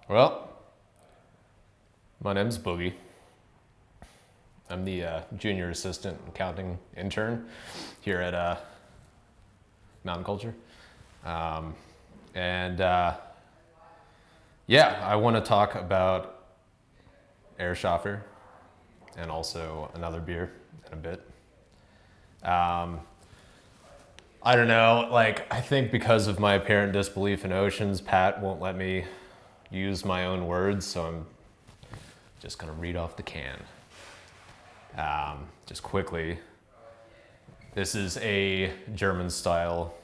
Well, my name's Boogie. I'm the junior assistant accounting intern here at Mountain Culture. And yeah, I want to talk about Ershaffer and also another beer in a bit. I don't know, I think because of my apparent disbelief in oceans, Pat won't let me use my own words, so I'm just gonna read off the can. Just quickly, this is a German style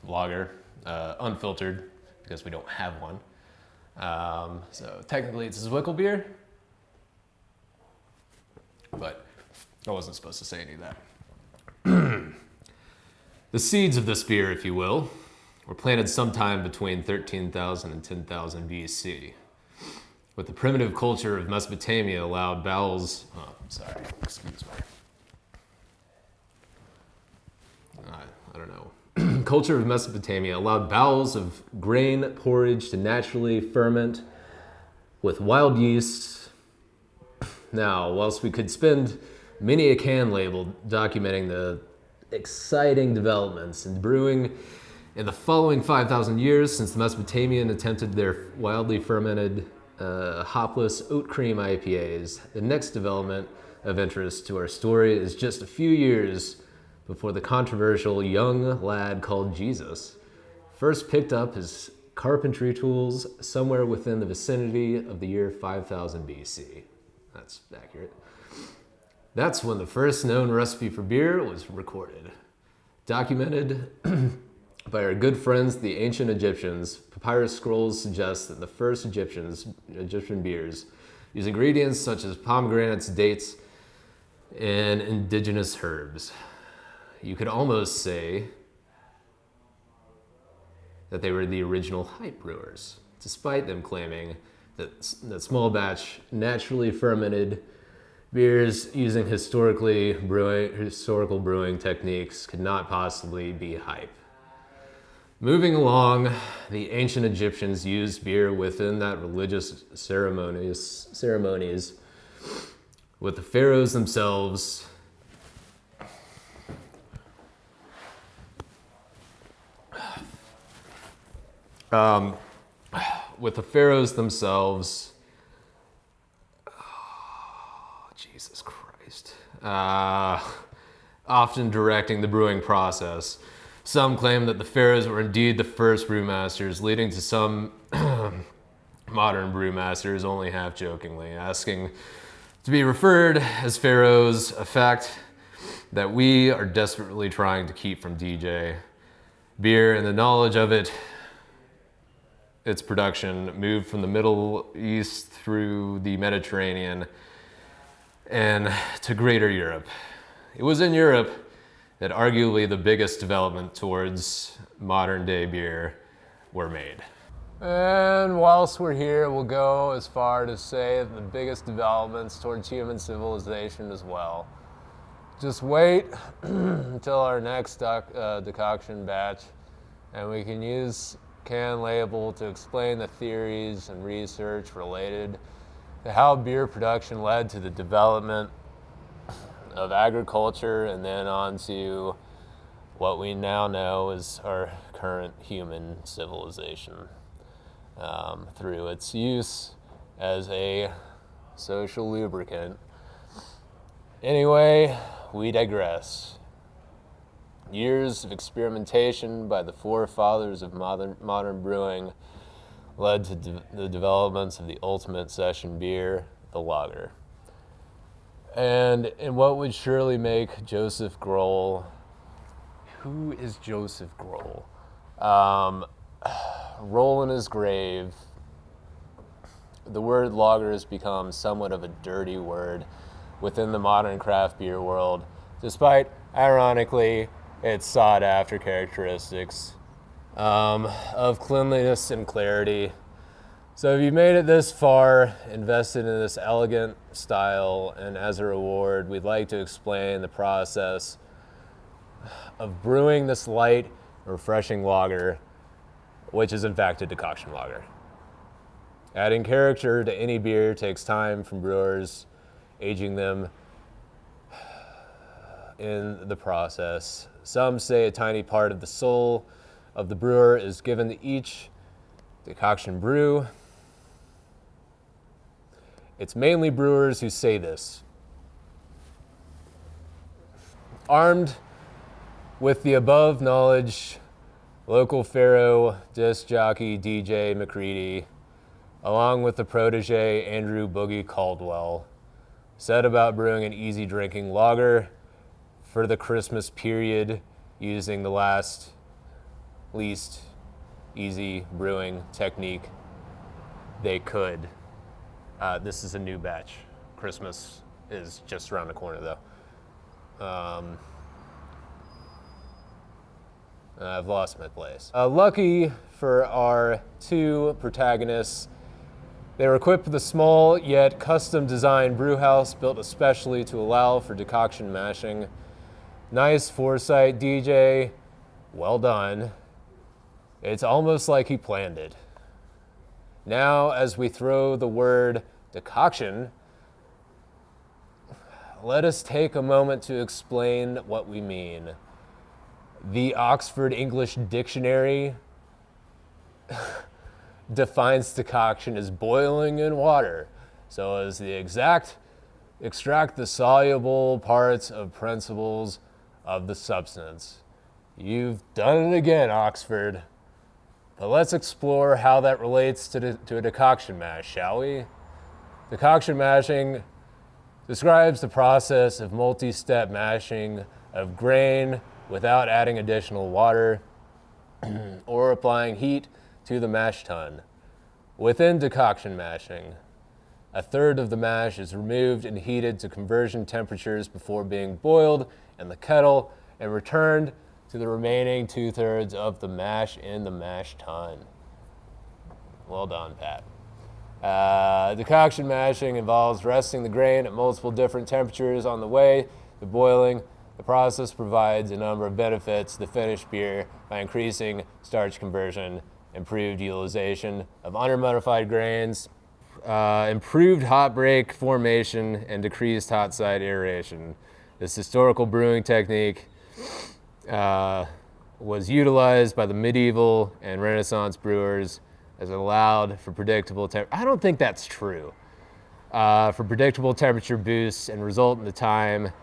lager, unfiltered because we don't have one. So technically it's a Zwickel beer, but I wasn't supposed to say any of that. The seeds of this beer, if you will, were planted sometime between 13,000 and 10,000 BC. With the primitive culture of Mesopotamia allowed bowels, I don't know. Culture of Mesopotamia allowed bowls of grain porridge to naturally ferment with wild yeast. Now, whilst we could spend many a can label documenting the exciting developments in brewing in the following 5,000 years since the Mesopotamian attempted their wildly fermented hopless oat cream IPAs, the next development of interest to our story is just a few years before the controversial young lad called Jesus first picked up his carpentry tools somewhere within the vicinity of the year 5000 BC. That's accurate. That's when the first known recipe for beer was recorded. Documented by our good friends, the ancient Egyptians, papyrus scrolls suggest that the first Egyptian beers use ingredients such as pomegranates, dates, and indigenous herbs. You could almost say that they were the original hype brewers, despite them claiming that small batch, naturally fermented beers using historical brewing techniques could not possibly be hype. Moving along, the ancient Egyptians used beer within that religious ceremonies with the pharaohs themselves Jesus Christ, often directing the brewing process. Some claim that the pharaohs were indeed the first brewmasters, leading to some modern brewmasters only half jokingly asking to be referred as pharaohs, a fact that we are desperately trying to keep from DJ. Beer and the knowledge of its production moved from the Middle East through the Mediterranean and to Greater Europe. It was in Europe that arguably the biggest development towards modern day beer were made. And whilst we're here, we'll go as far to say that the biggest developments towards human civilization as well. Just wait until our next decoction batch, and we can use can label to explain the theories and research related to how beer production led to the development of agriculture and then on to what we now know is our current human civilization through its use as a social lubricant. Anyway, we digress. Years of experimentation by the forefathers of modern brewing led to the developments of the ultimate session beer, the lager. And in what would surely make Joseph Grohl, who is Joseph Grohl, roll in his grave, the word lager has become somewhat of a dirty word within the modern craft beer world, despite, ironically, its sought-after characteristics of cleanliness and clarity. So if you made it this far, invested in this elegant style, and as a reward, we'd like to explain the process of brewing this light, refreshing lager, which is in fact a decoction lager. Adding character to any beer takes time from brewers, aging them in the process. Some say a tiny part of the soul of the brewer is given to each decoction brew. It's mainly brewers who say this. Armed with the above knowledge, local Pharaoh disc jockey DJ McCready, along with the protege Andrew Boogie Caldwell, set about brewing an easy drinking lager for the Christmas period using the least easy brewing technique they could. This is a new batch. Christmas is just around the corner though. I've lost my place. Lucky for our two protagonists, they were equipped with a small yet custom designed brew house built especially to allow for decoction mashing. Nice foresight, DJ. Well done. It's almost like he planned it. Now, as we throw the word decoction, let us take a moment to explain what we mean. The Oxford English Dictionary defines decoction as boiling in water so as to extract the soluble parts of principles of the substance. You've done it again, Oxford. But let's explore how that relates to a decoction mash, shall we? Decoction mashing describes the process of multi-step mashing of grain without adding additional water or applying heat to the mash tun. Within decoction mashing, a third of the mash is removed and heated to conversion temperatures before being boiled in the kettle and returned to the remaining 2/3 of the mash in the mash tun. Well done, Pat. Decoction mashing involves resting the grain at multiple different temperatures on the way to boiling. The process provides a number of benefits to the finished beer by increasing starch conversion, improved utilization of undermodified grains, improved hop break formation, and decreased hot side aeration. This historical brewing technique was utilized by the medieval and Renaissance brewers as it allowed for predictable I don't think that's true. For predictable temperature boosts and result in the time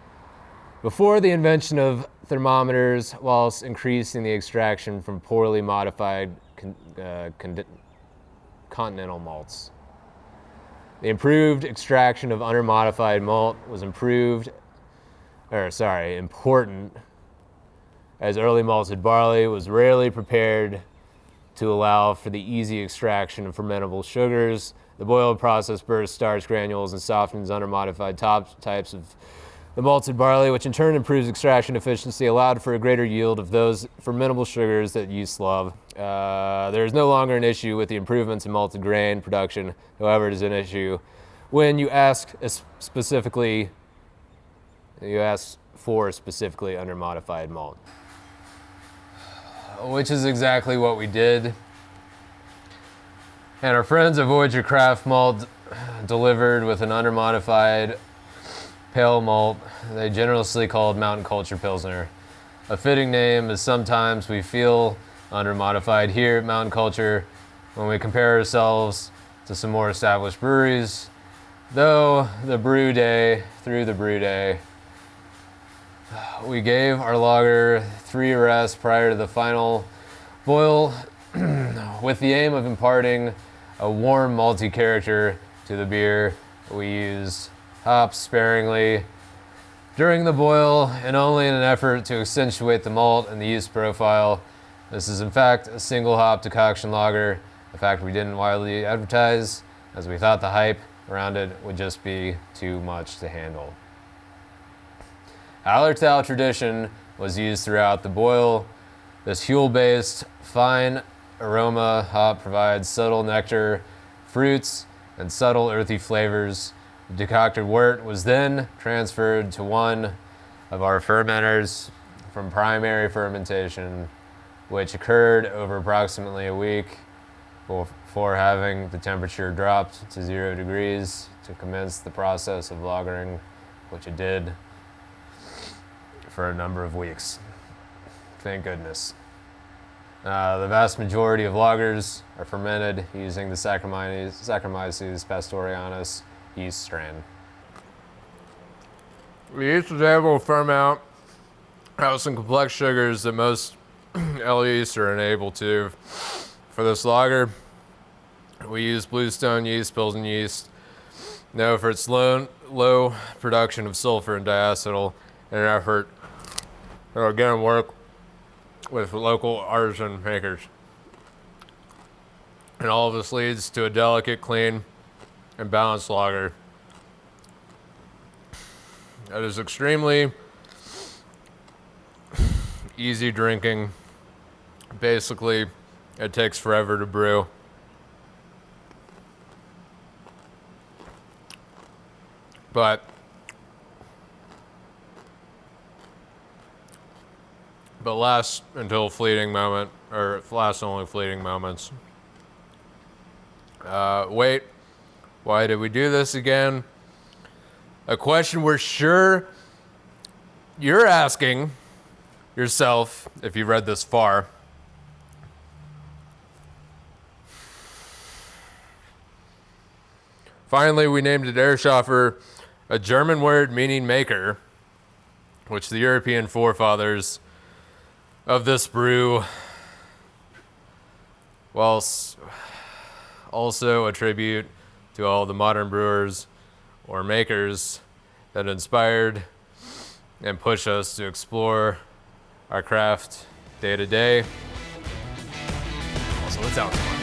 before the invention of thermometers, whilst increasing the extraction from poorly modified continental malts. The improved extraction of undermodified malt was important, as early malted barley was rarely prepared to allow for the easy extraction of fermentable sugars. The boiled process bursts starch granules and softens undermodified types of the malted barley, which in turn improves extraction efficiency, allowed for a greater yield of those fermentable sugars that yeast love. There is no longer an issue with the improvements in malted grain production. However, it is an issue when you ask for specifically undermodified malt, which is exactly what we did. And our friends at Voyager Craft Malt delivered with an undermodified pale malt they generously called Mountain Culture Pilsner. A fitting name, as sometimes we feel undermodified here at Mountain Culture when we compare ourselves to some more established breweries. Through the brew day, we gave our lager 3 rests prior to the final boil with the aim of imparting a warm malty character to the beer. We used hops sparingly during the boil and only in an effort to accentuate the malt and the yeast profile. This is in fact a single hop decoction lager, a fact we didn't widely advertise as we thought the hype around it would just be too much to handle. Hallertau tradition was used throughout the boil. This Huel-based fine aroma hop provides subtle nectar, fruits, and subtle earthy flavors. The decocted wort was then transferred to one of our fermenters from primary fermentation, which occurred over approximately a week. before having the temperature dropped to 0 degrees to commence the process of lagering, which it did for a number of weeks. Thank goodness. The vast majority of lagers are fermented using the Saccharomyces pastorianus yeast strain. The yeast was able to ferment out some complex sugars that most ale yeasts are unable to. For this lager, we use Bluestone yeast, Pilsen yeast, known for its low production of sulfur and diacetyl, in an effort to again work with local artisan makers. And all of this leads to a delicate, clean, and balanced lager that is extremely easy drinking. Basically, it takes forever to brew. But lasts until fleeting moment, or lasts only fleeting moments. Wait, why did we do this again? A question we're sure you're asking yourself if you read this far. Finally, we named it Ershaffer, a German word meaning maker, which the European forefathers of this brew whilst also a tribute to all the modern brewers or makers that inspired and push us to explore our craft day to day. Also, it sounds fun.